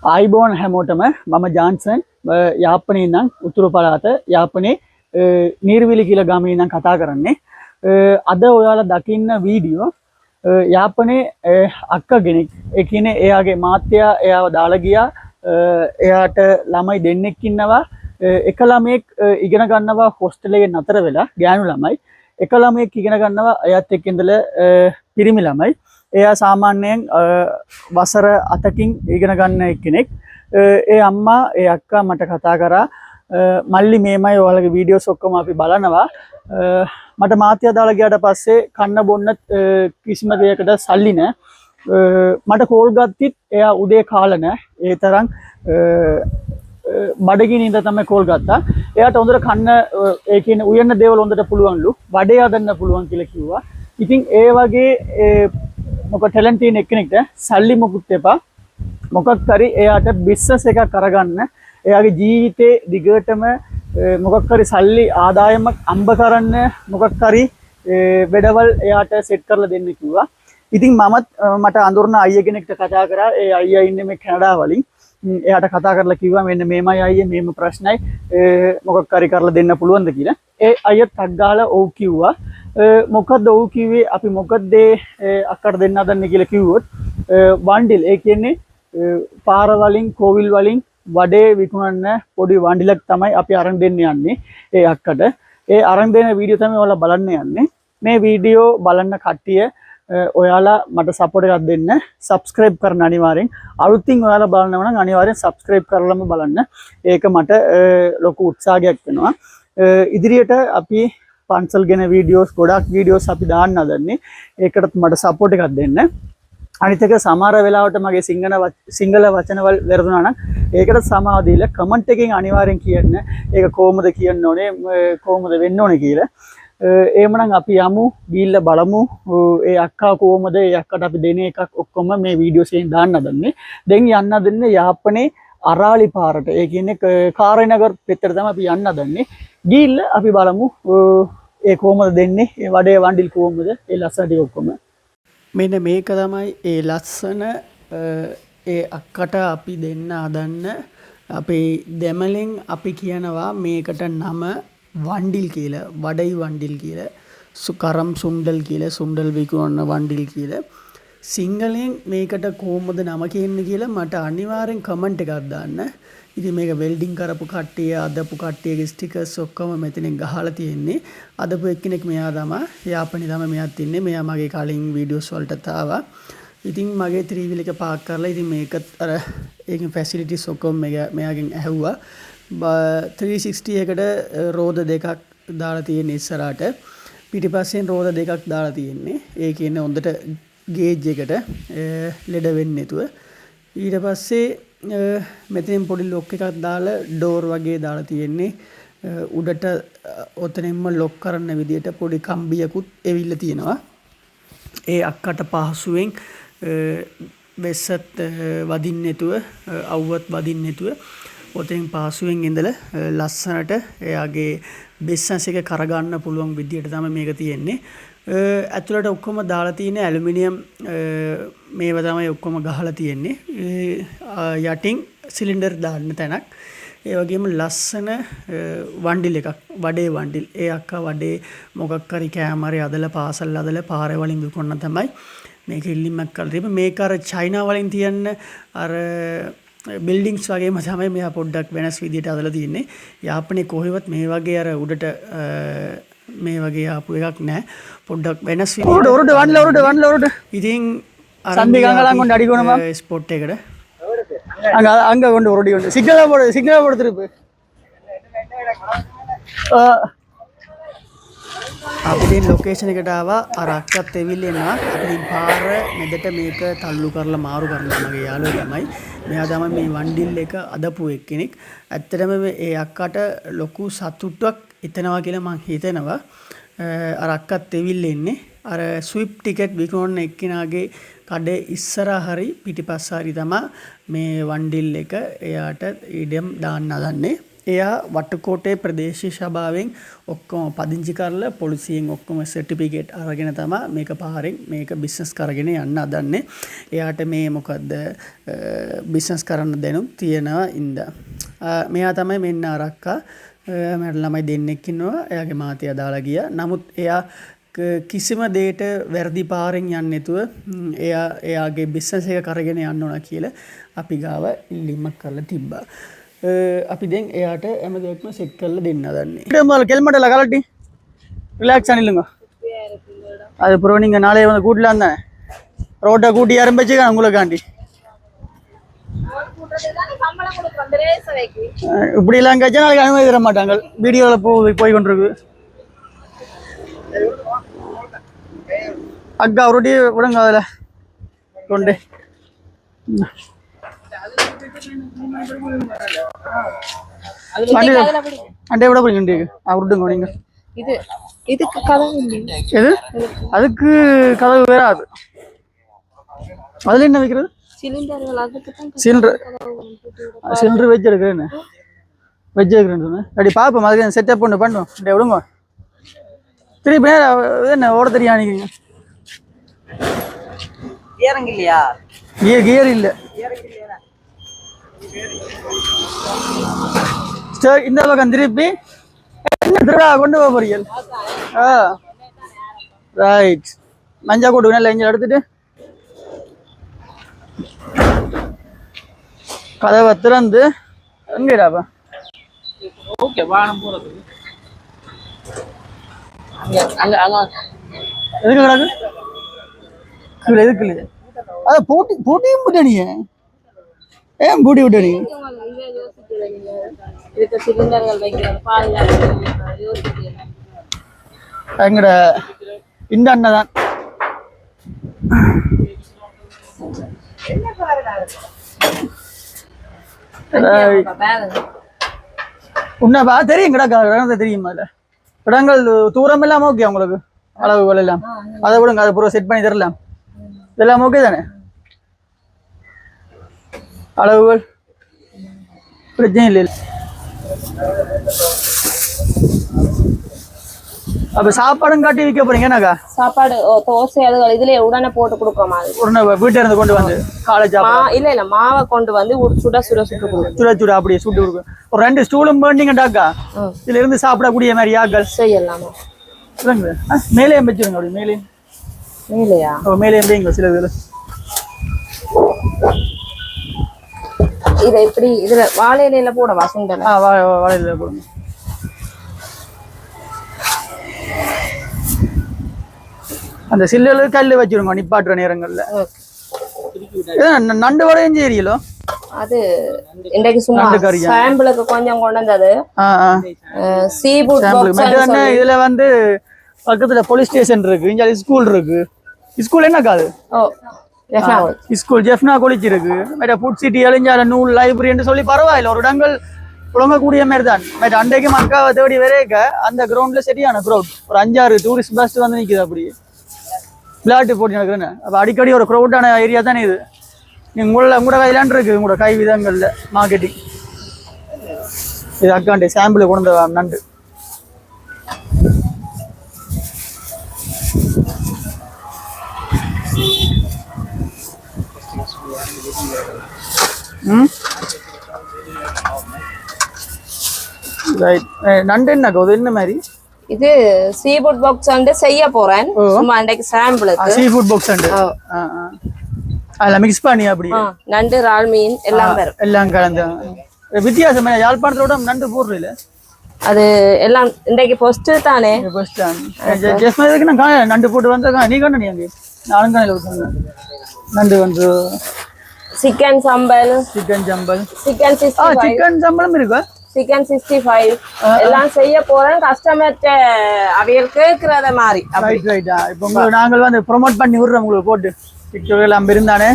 ආයිබෝන් හැමෝටම මම ජාන්සන් යාපනයේ ඉඳන් උතුරු පළාත යාපනයේ නීර්විලි කියලා ගමේ ඉඳන් කතා කරන්නේ. අද ඔයාලා දකින්න වීඩියෝ යාපනයේ අක්ක කෙනෙක් ඒ කියන්නේ එයාගේ මාත්‍යා එයාව දාලා ගියා. එයාට ළමයි දෙන්නෙක් ඉන්නවා. එක ළමයෙක් ඉගෙන ගන්නවා හොස්ටල් එකේ නතර වෙලා ගෑනු ළමයි. එක ළමයෙක් ඉගෙන ගන්නවා එයාත් එක්ක ඉඳලා පිරිමි ළමයි. එයා සාමාන්‍යයෙන් වසර 7කින් ඉගෙන ගන්න කෙනෙක්. ඒ අම්මා ඒ අක්කා මට කතා කරා මල්ලි මේමයි ඔයාලගේ වීඩියෝස් ඔක්කොම අපි බලනවා. මට මාත්‍යා දාලා ගියාට පස්සේ කන්න බොන්න කිසිම දෙයකට සල්ලි නැහැ. මට කෝල් ගත්තත් එයා උදේ කාලා නැහැ. ඒ තරම් බඩගිනි ඉඳ තමයි කෝල් ගත්තා. එයාට හොඳට කන්න ඒ කියන්නේ උයන්න දේවල් හොඳට පුළුවන්ලු. බඩේ හදන්න පුළුවන් කියලා කිව්වා. ඉතින් ඒ වගේ මොකක් ටැලන්ට් තියෙන එක්කෙනෙක්ට සල්ලි මොකුත් එපා. මොකක් හරි එයාට බිස්නස් එකක් අරගන්න එයාගේ ජීවිතේ දිගටම මොකක් හරි සල්ලි ආදායමක් අම්බ කරන්න මොකක් හරි වැඩවල් එයාට සෙට් කරලා දෙන්න කිව්වා. ඉතින් මට අඳුරන අයියා කෙනෙක්ට කතා කරා. ඒ අයියා ඉන්නේ මේ කැනඩා වලින්. එයාට කතා කරලා කිව්වා මෙන්න මේමයි අයියේ මේම ප්‍රශ්නයි මොකක් හරි කරලා දෙන්න පුළුවන්ද කියලා. ඒ අයියත් ටක් ගාලා ඔව් කිව්වා. මොකද්ද ඔව් කිව්වේ අපි මොකද්ද අක්කට දෙන්න හදන්නේ කියලා කිව්වොත් වන්ඩිල් ඒ කියන්නේ පාර වලින් කෝවිල් වලින් වඩේ විකුණන්න පොඩි වන්ඩිලක් තමයි අපි අරන් දෙන්න යන්නේ ඒ අක්කට. ඒ අරන් දෙන වීඩියෝ තමයි ඔයාලා බලන්න යන්නේ. මේ වීඩියෝ බලන්න කට්ටිය ඔයාලා මට සපෝට් එකක් දෙන්න. subscribe කරන්න අනිවාර්යෙන්. අලුතින් ඔයාලා බලනවා නම් අනිවාර්යෙන් subscribe කරලාම බලන්න. ඒක මට ලොකු උත්සාහයක් වෙනවා. ඉදිරියට අපි පන්සල් ගැන වීඩියෝස් ගොඩක් වීඩියෝස් අපි දාන්න හදන්නේ. ඒකටත් මට සපෝට් එකක් දෙන්න. අනිත් එක සමහර වෙලාවට මගේ සිංහල වචනවල වැරදුනා නම් ඒකට සමාව දීලා කමෙන්ට් එකෙන් අනිවාර්යෙන් කියන්න. ඒක කොහොමද කියන්න ඕනේ කොහොමද වෙන්න ඕනේ කියලා. එහෙමනම් අපි යමු ගිහිල්ලා බලමු ඒ අක්කා කොහොමද ඒ අක්කට අපි දෙන එකක් ඔක්කොම මේ වීඩියෝස් එකෙන් දාන්න හදන්නේ. දැන් යන්න හදන්නේ යාපනයේ අරාලි පාරට. ඒ කියන්නේ කාරේනගර් පෙත්තට තමයි අපි යන්න හදන්නේ. ගිහිල්ලා අපි බලමු ඒ කොහොමද දෙන්නේ ඒ වඩේ වන්ඩිල් කොහොමද ඒ ලස්සන ටික ඔක්කොම. මෙන්න මේක තමයි ඒ ලස්සන ඒ අක්කට අපි දෙන්න හදන්න. අපේ දෙමළෙන් අපි කියනවා මේකට නම වන්ඩිල් කියලා. වඩයි වන්ඩිල් කියලා. කරම් සුන්ඩල් කියලා. සුන්ඩල් විකුණන වන්ඩිල් කියලා. සිංහලෙන් මේකට කොහොමද නම කියන්නේ කියලා මට අනිවාර්යෙන් කමෙන්ට් එකක් දාන්න. ඉතින් මේක වෙල්ඩින් කරපු කට්ටිය අදපු කට්ටියගේ ස්ටිකර්ස් ඔක්කොම මෙතනින් ගහලා තියෙන්නේ. අදපු එක්කෙනෙක් මෙයා තමයි යාපනයේ තමයි මෙයාත් ඉන්නේ. මෙයා මගේ කලින් වීඩියෝස් වලට ආවා. ඉතින් මගේ ත්‍රිවිල් එක පාක් කරලා ඉතින් මේකත් අර ඒකේ ෆැසිලිටිස් ඔක්කොම මෙයාගෙන් ඇහුවා. 360 එකට රෝද දෙකක් දාලා තියෙන ඉස්සරහට. පිටිපස්සෙන් රෝද දෙකක් දාලා තියෙන්නේ. ඒ කියන්නේ හොඳට ගේජ් එකට ලෙඩ වෙන්නේ නැතුව. ඊට පස්සේ මෙතෙන් පොඩි ලොක් එකක් දාලා ඩෝර් වගේ දාලා තියෙන්නේ. උඩට ඔතනින්ම ලොක් කරන්න විදියට පොඩි කම්බියකුත් එවිල්ල තියෙනවා. ඒ අක්කට පහසුවෙන් වෙස්සත් වදින්න නැතුව අවුවත් වදින්න නැතුව ඔතෙන් පහසුවෙන් ඉඳලා ලස්සනට එයාගේ බිස්නස් එක කරගන්න පුළුවන් විදියට තමයි මේක තියෙන්නේ. ඇතුළට ඔක්කොම දාලා තියෙන ඇලුමිනියම් මේවා තමයි ඔක්කොම ගහලා තියෙන්නේ. යටින් සිලින්ඩර් දාන්න තැනක්. ඒ වගේම ලස්සන වන්ඩිල් එකක්. වඩේ වන්ඩිල්. ඒ අක්කා වඩේ මොකක් හරි කෑමරි අදලා පාසල් අදලා පාරේ වලින් විකුණන තමයි මේක ඉල්ලීමක් කරලා තිබෙන්නේ. මේක අර චයිනා වලින් තියන්න අර බිල්ඩින්ග්ස් වගේම තමයි මෙයා පොඩ්ඩක් වෙනස් විදියට අදලා තියෙන්නේ. යාපනයේ කොහෙවත් මේ වගේ අර උඩට මේ වගේ ආපු එකක් නැහැ. පොඩ්ඩක් වෙනස් විදියට. ඔරඩ. ඉතින් சந்தி கங்கலாம் கொண்டு அடிக்கணுமா ஸ்பாட் எக்கட அங்க கொண்டு ஒரடி கொண்டு சிக்னல் போடு திருப்பு අපිට ලොකේෂන් එකට ආවා අර අක්කත් එවිල්ල එනවා. අපින් පාර මෙදට මේක තල්ලු කරලා මාරු කරලා මගේ යාළුවා තමයි. මෙයා තමයි මේ වන්ඩිල් එක අදපු එක්කෙනෙක්. ඇත්තටම ඒ අක්කට ලොකු සතුටක් හිතෙනවා කියලා මං හිතනවා. අර අක්කත් එවිල්ල එන්නේ අර ස්විප් ටිකට් විකුණන එක්කිනාගේ කඩේ ඉස්සරහ හරි පිටිපස්ස හරි තමයි මේ වන්ඩිල් එක එයාට ඉඩම් දාන්න හදන්නේ. එයා වට්ටකෝටේ ප්‍රදේශීය සභාවෙන් ඔක්කොම පදිංචි කරලා පොලිසියෙන් ඔක්කොම සර්ටිෆිකේට් අරගෙන තමයි මේක පාරෙන් මේක බිස්නස් කරගෙන යන්න හදන්නේ. එයාට මේ මොකද්ද බිස්නස් කරන්න දැනුම් තියෙනවා ඉඳා. මෙයා තමයි මෙන්න ආරක්කා. මට ළමයි දෙන්නෙක් ඉන්නවා. එයාගේ මාතියා දාලා ගියා. නමුත් එයා කිසිම දෙයකට වැරදි පාරෙන් යන්නේ නැතුව එයාගේ බිස්නස් එක කරගෙන යන්න ඕන කියලා අපි ගාව ඉල්ලීමක් කරලා තිබ්බා. අපි දැන් එයාට හැම දෙයක්ම සෙට් කරලා දෙන්න හදන්නේ. ඊට கெல்மெட்ல கலட்டி ரிலாக்ஸ் ஆனிலுங்க. அது அப்புறம் நீங்க நாளைய வந்து கூட்டலாம் தானே. ரோட்டை கூட்டி ஆரம்பிச்சுக்கான உங்களுக்காண்டி. இப்படி எல்லாம் கட்சா நாளைக்கு அனுமதி தர மாட்டாங்க. வீடியோவில் போய் கொண்டிருக்கு. அக்கா ரொட்டி விடுங்க அதில் கொண்டு அண்டே விட போறீங்க விட்டுங்க நீங்க எது அதுக்கு கதவு வராது. அதுல என்ன வைக்கிறது சிலிண்டர் வச்சு எடுக்கிறேன்னு சொன்னேன். அப்படி பார்ப்போம் அதுக்கு செட்டப் ஒன்று பண்ணுவோம். டே விடுங்க திருப்பி நேரம் என்ன ஓட தெரியா நினைக்கிறீங்க? கியர் இல்ல இந்த பக்கம் திருப்பி கொண்டு போக போறீங்க. ரைட் மஞ்சா கூட்டு நல்ல இஞ்சி எடுத்துட்டு கதவை திறந்து எங்கடாப்பா எதுக்கு கிடக்கு கீழே எதுக்கு இல்லையா? அதை போட்டியும் போட்ட நீ ஏன் பூட்டி விட்ட நீ? எங்கட இந்த அண்ணன் தான் உன்னப்பா தெரியும் கிடக்க தெரியுமா? இல்ல இடங்கள் தூரம் எல்லாம் ஓகே உங்களுக்கு அளவுகள் எல்லாம் அதை விடுங்க. அதை பூரா செட் பண்ணி தரலாம். இதெல்லாம் ஓகே தானே? அளவுகள் பிரச்சனை இல்லை. அப்ப சாப்பாடும் காட்டி வைக்க போறீங்க என்னக்கா? சாப்பாடு தோசை அதுகள் இதுல உடனே போட்டு கொடுக்கோமா? உடனே வீட்டுல இருந்து கொண்டு வந்து காலேஜ் இல்ல மாவை கொண்டு வந்து சுட சுட அப்படியே சுட்டு கொடுக்கும். ஒரு 2 ஸ்டூலும் வேண்டிங்கடாக்கா இதுல இருந்து சாப்பிடக்கூடிய மாதிரி ஆக்கள் செய்யலாமா? மேலே வச்சிருங்க. அப்படி மேலேயா மேலே வைங்க. சில இதுல இதை இப்படி இதுல வாழை இலையில போடவா? சுண்டல் வாழை இலையில போடுங்க. அந்த சில்லுல கல்லு வச்சிருங்க நிப்பாட்டுற நேரங்கள்ல. நண்டு வடையும் செய்யறீங்களோ? அது இன்றைக்கு சும்மா சாம்பிளுக்கு கொஞ்சம் கொண்டு வந்தது. Seafood box. இதுல வந்து பக்கத்துல போலீஸ் ஸ்டேஷன் இருக்கு, இங்க ஸ்கூல் இருக்கு. ஸ்கூல் என்ன காது? ஸ்கூல் ஜெஃப்னா காலேஜ் இருக்கு. மேட ஃபுட் சிட்டி எலிஞ்சால நூல் லைப்ரரின்னு சொல்லி பரவாயில்ல ஒரு இடங்கள் புழங்கக்கூடிய மாதிரி தான். மேட அன்றைக்கு மக்காவை தேடி வரைக்க அந்த கிரவுண்ட்ல சரியான க்ரௌட். ஒரு 5-6 டூரிஸ்ட் பஸ் வந்து நிக்குது. அப்படி விளையாட்டு போட்டி நடக்குதுன்னு அப்ப அடிக்கடி ஒரு க்ரௌடான ஏரியா தானே இது. உங்களோட கையிலான் இருக்கு உங்களோட கை விதங்கள்ல மார்க்கெட்டிங். இது அக்காண்டே சாம்பிள் கொண்டு வந்த நண்டு. நண்டு என்ன என்ன மாதிரி? இது சீஃபுட் பாக்ஸ் வந்து செய்ய போறேன். சும்மா அன்றைக்கு சாம்பிளுக்கு சீஃபுட் பாக்ஸ் வந்து அதல மிக்ஸ் பண்ணி அப்படி நண்டு இறால் மீன் எல்லாம் வரும். எல்லாம் கலந்து வித்தியாசமா யாழ்ப்பாணத்தோட நண்டு போடுறீல அது எல்லாம் இன்றைக்கு ஃபர்ஸ்ட் தானே. ஃபர்ஸ்ட் தான் ஜெஸ்ட் மாதிரி நான் நண்டு போட்டு வந்தா நீ கண்ணு நீ அங்க நானும் கண்ணல நண்டு வந்து சிக்கன் சம்பல் சிக்கன் 65 சிக்கன் சம்பளம் இருக்கு. சிக்கன் 65 எல்லாம் செய்ய போறேன். கஸ்டமர்ட்ட அவியல் கேக்குறத மாதிரி. ரைட். இப்போ நாங்கள் வந்து ப்ரோமோட் பண்ணி விடுறோம் உங்களுக்கு போட்டு டிக்டாக் எல்லாம் இருந்தானே.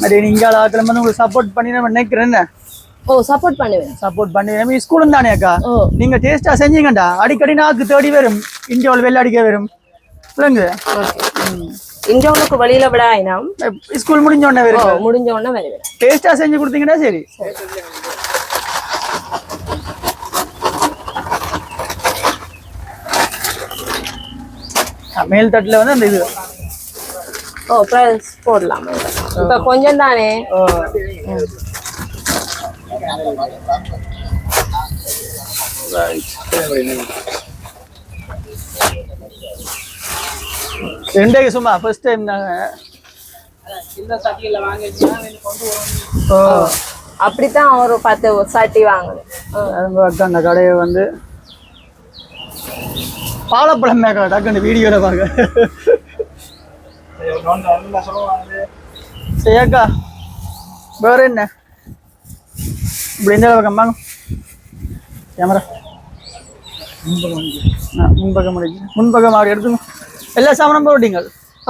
அது நீங்க ஆட்கள் வந்து உங்களுக்கு சப்போர்ட் பண்ணி நான் நினைக்கிறேன். சப்போர்ட் பண்ணுவேன். ஸ்கூலும் தானே அக்கா நீங்க டேஸ்டா செஞ்சீங்கடா அடிக்கடி நாக்கு தேடி வரும். இந்தியாவில் வெள்ள அடிக்க வரும் இல்லைங்க. இந்தியாவுக்கு வெளியில விட ஆயினாம் ஸ்கூல் முடிஞ்ச உடனே வருவேன். டேஸ்டா செஞ்சு கொடுத்தீங்கன்னா சரி. மேல் தட்டுல வந்து அந்த இது ஓ ப்ரைஸ் போடலாம் இப்ப கொஞ்சம் தானே ரெண்டே சும்மா ஃபர்ஸ்ட் டைம் நாங்க அப்படித்தான் ஒரு 10 சட்டி வாங்கணும் அக்கா அந்த கடையை வந்து பாலப்பழம் மேக்கா டக்குன்னு வீடியோல பாக்க சரி அக்கா வேற என்ன இப்படி இந்த பக்கம் வாங்க கேமரா முன்பக்கம் அப்படி எடுத்துங்க எல்லா சாமானும் போட்டீங்க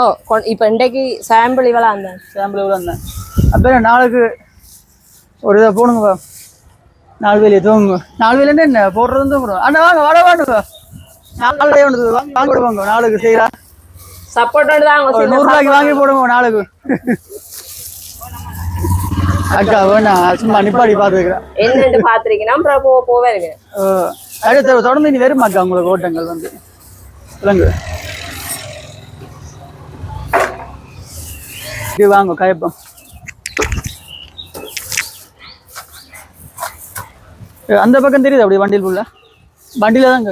ஓ இப்போ இன்றைக்கு சாம்பிள் இவ்வளோ அந்த சாம்பிள் இவ்வளோ இருந்தேன் அப்போ நாளுக்கு ஒரு இதை போடுங்கப்பா 4 வேலையை தூங்குங்க 4 வேலைன்னு என்ன போடுறது தூங்குறோம் அண்ணா வாங்க வட வாண்டுங்க 4 வேலை ஒன்று வாங்கி போடுவாங்க நாளுக்கு செய்யறா சப்போர்ட் தான் 100 ரூபாய்க்கு வாங்கி போடுவோம் நாளுக்கு அக்கா வேணா சும்மா நிப்பாடி பார்த்துக்கிறேன் என்னன்னு பார்த்துருக்கீங்கன்னா அப்புறம் போவே இருக்கு அடுத்த தொடர்ந்து நீ வருமாக்கா உங்களுக்கு ஓட்டங்கள் வந்து விளங்கு இது வாங்க கயப்பம் அந்த பக்கம் தெரியுது அப்படி வண்டியில் உள்ள வண்டியில தாங்க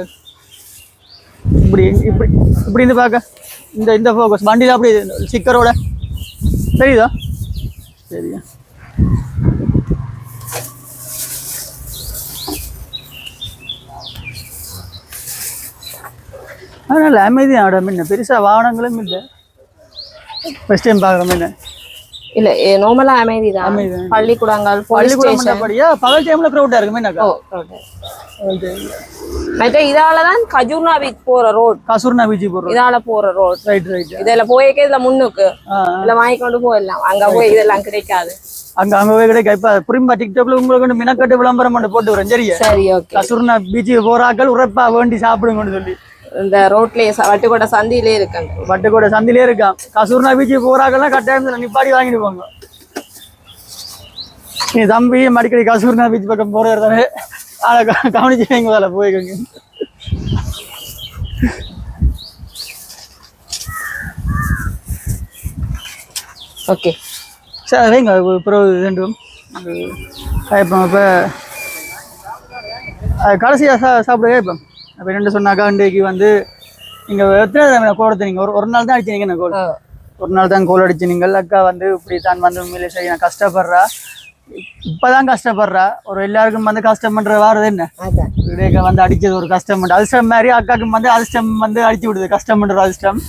இப்படி இப்படி இப்படி இருந்து பார்க்க இந்த ஃபோக்கஸ் வண்டியில் அப்படி ஸ்டிக்கரோட தெரியுதா சரியா அதனால அமைதியாக ஆட முன்ன பெருசாக வாகனங்களும் இல்லை ஃபர்ஸ்ட் டைம் பார்க்குற முன்ன இல்ல நார்மலா அமைதிதான் பள்ளிக்கூடங்கள் பள்ளிக்கூடம்படியா பகல் டைம்ல க்ரௌடா இருக்கு மீனாக்கா மற்ற இதாலதான் கஜூர்னா பீச் போற ரோட் கசூர்னா பீச் போற இதால போற ரோட் ரைட் ரைட் இதுல போயக்கே இதுல முன்னுக்கு இதுல வாங்கி கொண்டு போயிடலாம் அங்க போய் இதெல்லாம் கிடைக்காது அங்க போய் கிடைக்க இப்ப புரியும்பா டிக்டாக்ல உங்களுக்கு மினக்கட்டு விளம்பரம் பண்ணி போட்டு வரேன் சரியா சரி ஓகே கசூர்னா பீச் போறாக்கள் உரைப்பா வேண்டி சாப்பிடுங்கன்னு சொல்லி இந்த ரோட்லயே வட்டுக்கோட்டை சந்தியிலே இருக்காங்க வட்டுக்கோட்டை சந்திலே இருக்கான் கசூர்னா பீச் போறாக்கெல்லாம் கட்டாயத்துல நிப்பாடி வாங்கிட்டு போங்க நீ தம்பி அடிக்கடி கசூர்னா பீச் பக்கம் போறது தானே ஆளை கவனிச்சு வைங்க வேலை போய்க்கோங்க ஓகே சரி வைங்க பிறகு வேண்டும் இப்போ இப்போ கடைசியாக சாப்பிடுங்க இப்போ அப்போ ரெண்டு சொன்னாக்கா இன்றைக்கு வந்து நீங்கள் எத்தனை தடவை கோல் எடுத்தீங்க ஒரு நாள் தான் அடிச்சிங்க என்ன கோல் ஒரு நாள் தான் கோல் அடிச்சு நீங்கள் அக்கா வந்து இப்படி தான் வந்து உண்மையிலே சரி நான் கஷ்டப்படுறா இப்போதான் கஷ்டப்படுறா ஒரு எல்லாருக்கும் வந்து கஷ்டம் பண்ணுற வாரது என்ன இடையக்கா வந்து அடிச்சது ஒரு கஷ்டம் பண்ணுறது அதிர்ஷ்டம் மாதிரி அக்காவுக்கு வந்து அதிர்ஷ்டம் வந்து அடிச்சு விடுது கஷ்டம் பண்ணுற அதிர்ஷ்டம்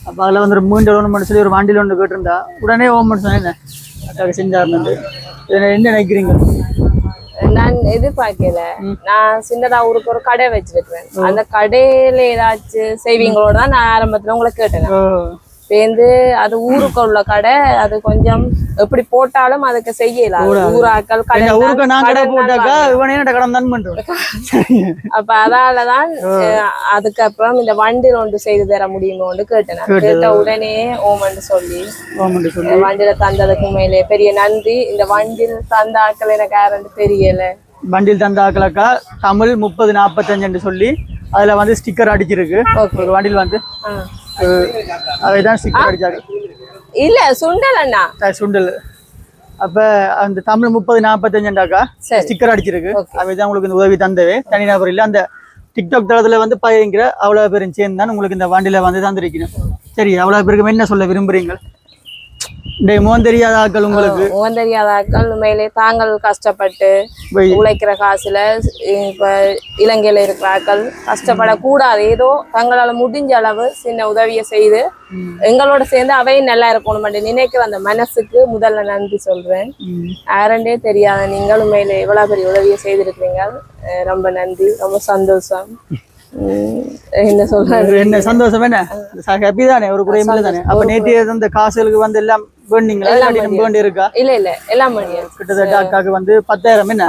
அப்போ அதில் வந்து ஒரு மூஞ்சல் ஒன்று பண்ணி சொல்லி ஒரு வண்டியில் ஒன்று கேட்டிருந்தா உடனே ஓம் பண்ணி சொன்னேன் என்ன அக்காவுக்கு செஞ்சாருன்னு என்ன நினைக்கிறீங்க நான் எதிர்பார்க்கல நான் சின்னதா ஊருக்கு ஒரு கடை வச்சிருக்கிறேன் அந்த கடையில ஏதாச்சும் செய்வீங்களோட தான் நான் ஆரம்பத்துல உங்களை கேட்டேன் சேர்ந்து அது ஊருக்கு உள்ள கடை அது கொஞ்சம் எப்படி போட்டாலும் அதுக்கு செய்யலாம் ஊராக்கள் அப்ப அதாலதான் அதுக்கப்புறம் இந்த வண்டியில ஒன்று செய்து தர முடியுமோன்னு கேட்டேன் கேட்ட உடனே ஓமன்னு சொல்லி வண்டியில தந்ததுக்கு மேலே பெரிய நன்றி இந்த வண்டியில் தந்த ஆக்கள் எனக்கு யாருன்னு தெரியல வண்டியில் தந்த ஆக்களாக்கா தமிழ் 3045 சொல்லி அதுல வந்து ஸ்டிக்கர் அடிச்சிருக்கு ஒரு வண்டியில் வந்து அவைதான் ஸ்டிக்கர் அடிச்சாரு இல்ல சுண்டல் அண்ணா சுண்டல் அப்ப அந்த தமிழ் 3045 ஸ்டிக்கர் அடிச்சிருக்கு அவைதான் உங்களுக்கு இந்த உதவி தந்தவே தனிநபர் இல்ல அந்த டிக்டாக் தளத்துல வந்து பயங்கிற அவ்வளவு பேரும் சேர்ந்து தான் உங்களுக்கு இந்த வண்டியில வந்து தந்திருக்கணும் சரி அவ்வளவு பேருக்கு என்ன சொல்ல விரும்புறீங்க முகம் தெரியாத ஆக்கள் உங்களுக்கு முகம் தெரியாத ஆக்கள் உண்மையிலே தாங்கள் கஷ்டப்பட்டு உழைக்கிற காசுல இப்ப இலங்கையில இருக்கிற ஆக்கள் கஷ்டப்படக்கூடாது ஏதோ தங்களால முடிஞ்ச அளவு சின்ன உதவியை செய்து எங்களோட சேர்ந்து அவையும் நல்லா இருக்கணும் நினைக்கிற அந்த மனசுக்கு முதல்ல நன்றி சொல்றேன் யாரண்டே தெரியாத நீங்கள் உண்மையில எவ்வளவு பெரிய உதவியை செய்திருக்கிறீங்க ரொம்ப நன்றி ரொம்ப சந்தோஷம் என்ன சொல்றது என்ன சந்தோஷம் என்ன ஹாப்பி தானே ஒரு குறையும் இல்லை தானே அப்ப நேற்று அந்த காசுகளுக்கு வந்து எல்லாம் வேண்டி இருக்கா இல்ல இல்ல எல்லாம் கிட்டத்தட்ட அக்காவுக்கு வந்து 10,000 என்ன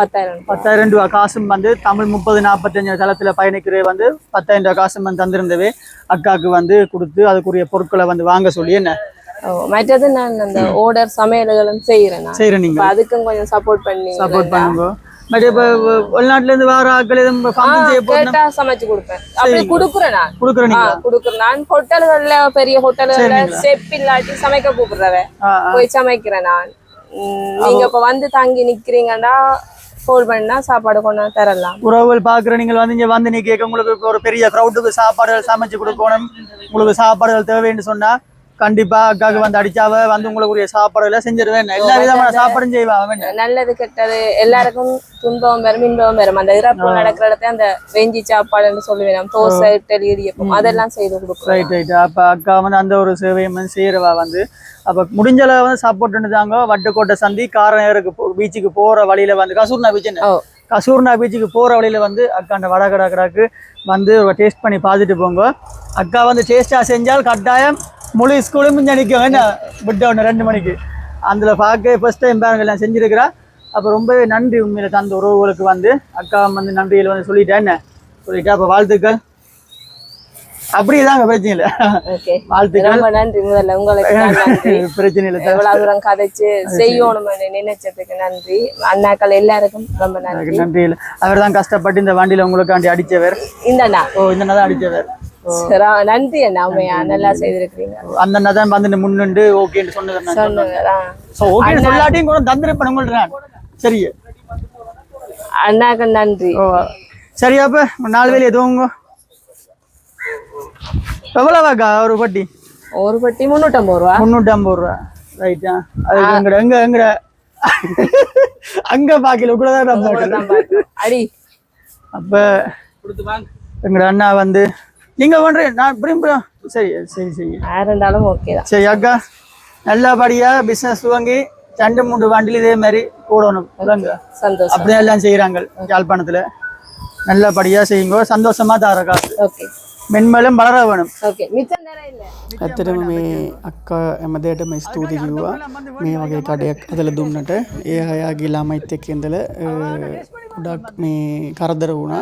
10,000 ரூபாய் காசும் வந்து தமிழ் 3045 தளத்துல பயணிக்கிற வந்து 10,000 ரூபாய் காசும் வந்து தந்திருந்தவே அக்காவுக்கு வந்து கொடுத்து அதுக்குரிய பொருட்களை வந்து வாங்க சொல்லி என்ன மற்றது நான் அந்த ஓர்டர் சமையல்களும் செய்யறேன் நீங்க அதுக்கும் கொஞ்சம் சப்போர்ட் பண்ணுங்க பட் இப்போ வெளிநாட்டுல இருந்து வேற ஆட்கள் எதுவும் ஃபங்க்ஷன் செய்ய போறோம்னா கேட்டா சமைச்சு கொடுப்பேன் அப்படி குடுக்குறேன் நான் கொடுக்குறேன் நீங்க குடுக்குறேன் நான் ஹோட்டல்கள்ல பெரிய ஹோட்டல்கள்ல செப் இல்லாட்டி சமைக்க கூப்பிடுறவ போய் சமைக்கிறேன் நான் நீங்க இப்ப வந்து தங்கி நிக்கிறீங்கன்னா ஃபோன் பண்ணா சாப்பாடு கொண்டு தரலாம் உறவுகள் பாக்குற நீங்கள் வந்து இங்க வந்து நீ கேட்க உங்களுக்கு ஒரு பெரிய க்ரௌட்டுக்கு சாப்பாடுகள் சமைச்சு கொடுக்கணும் உங்களுக்கு சாப்பாடுகள் தேவைன்னு சொன்னா கண்டிப்பா அக்காவுக்கு வந்து அடிச்சாவ வந்து உங்களுக்கு சாப்பாடுகளை செஞ்சிருவேன் எல்லா விதமான சாப்பாடும் செய்வா நல்லது கெட்டது எல்லாருக்கும் துன்பம் வரும் இன்பம் வரும் அந்த இறப்பு நடக்கிற இடத்துல அந்த வெஞ்சி சாப்பாடுன்னு சொல்லுவேன் தோசை இட்லி இடியப்பம் அதெல்லாம் செய்து கொடுக்கும் ரைட் ரைட் அப்ப அக்கா வந்து அந்த ஒரு சேவையும் செய்யறவா வந்து அப்ப முடிஞ்ச அளவு வந்து சப்போர்ட் தாங்க வட்டுக்கோட்டை சந்தி காரநேருக்கு பீச்சுக்கு போற வழியில வந்து கசூர்னா பீச் கசூர்னா பீச்சுக்கு போற வழியில வந்து அக்கா அந்த வடகடாக்கு வந்து ஒரு டேஸ்ட் பண்ணி பார்த்துட்டு போங்க அக்கா வந்து டேஸ்டா செஞ்சால் கட்டாயம் முழு ஸ்கூலும் இங்கே நிற்கும் என்ன விட்ட ஒன்று 2 மணிக்கு அதில் பார்க்க ஃபர்ஸ்ட் டைம் பேரங்க எல்லாம் செஞ்சுருக்கிறா அப்போ ரொம்பவே நன்றி உண்மையில தந்த உறவுகளுக்கு வந்து அக்கா வந்து நன்றியில் வந்து சொல்லிட்டேன் என்ன சொல்லிட்டேன் அப்போ வாழ்த்துக்கள் அப்படியேதாங்க பிரச்சனை இல்லை வாழ்த்துக்கள் நன்றி முதல்ல உங்களுக்கு பிரச்சனை இல்லை எவ்வளவு தூரம் கதைச்சு செய்யணும் நினைச்சதுக்கு நன்றி அண்ணாக்கள் எல்லாருக்கும் ரொம்ப நன்றி நன்றி இல்லை அவர் தான் கஷ்டப்பட்டு இந்த வண்டியில் உங்களுக்காண்டி அடித்தவர் இந்தண்ணா இந்த தான் அடித்தவர் நன்றி அண்ணா உண்மையா நல்லா செய்திருக்கிறீங்க அந்த அண்ணா தான் வந்து முன்னுண்டு ஓகேன்னு சொல்லாட்டியும் கூட தந்திருப்பேன் உங்கள்ட்ட சரி அண்ணாக்கு நன்றி சரியா அப்ப 4 வேலை எதுவும் எவ்வளவாக்கா ஒரு பட்டி 350 ரூபா 350 ரூபா ரைட்டா அது எங்க அங்க பாக்கல கூட அடி அப்ப எங்கட அண்ணா வந்து நீங்க பண்றேன் நான் சரி சரி சரி இருந்தாலும் ஓகே தான் சரி அக்கா நல்லபடியா பிசினஸ் துவங்கி 2-3 வண்டியில் இதே மாதிரி கூடணும் சந்தோஷம் அப்படியே எல்லாம் செய்யறாங்க யாழ்ப்பாணத்துல நல்லபடியா செய்யுங்க சந்தோஷமா தார காசு මෙන්මලම් බලර වනම් ඇත්තටම මේ අක්කා හැමදේටම ස්තුති කිව්වා මේ වගේ කඩයක් හදලා දුන්නට ඒ අයගේ ළමයිත් එක්ක ඉඳලා ගොඩක් මේ කරදර වුණා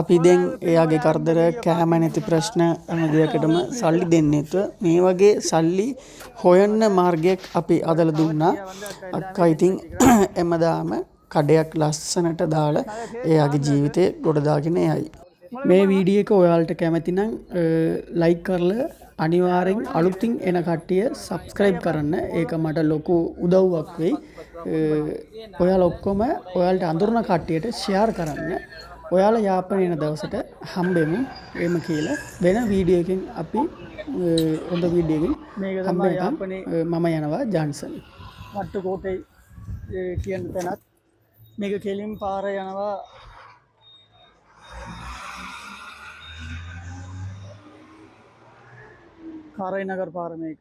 අපි දැන් එයාගේ කරදර කැම නැති ප්‍රශ්න හැම දෙයකටම සල්ලි දෙන්නේ නැතුව මේ වගේ සල්ලි හොයන්න මාර්ගයක් අපි හදලා දුන්නා අක්කා ඉතින් හැමදාම කඩයක් ලස්සනට දාලා එයාගේ ජීවිතේ ගොඩ දාගෙන යයි මේ වීඩියෝ එක ඔයාලට කැමති නම් ලයික් කරලා අනිවාර්යෙන් අලුතින් එන කට්ටිය සබ්ස්ක්‍රයිබ් කරන්න. ඒක මට ලොකු උදව්වක් වෙයි. ඔයාලා ඔක්කොම ඔයාලට අඳුරන කට්ටියට ෂෙයාර් කරන්න. ඔයාලා යාපනයේ එන දවසට හම්බෙමු. එහෙම කියලා වෙන වීඩියෝ එකකින් අපි හොඳ වීඩියෝ එකකින් මේක තමයි යාපනයේ මම යනවා ජාන්සන්. වට්ටකෝටේ කියන තැනත් මේක කෙලින් පාර යනවා කාරයි නගර පාර මේක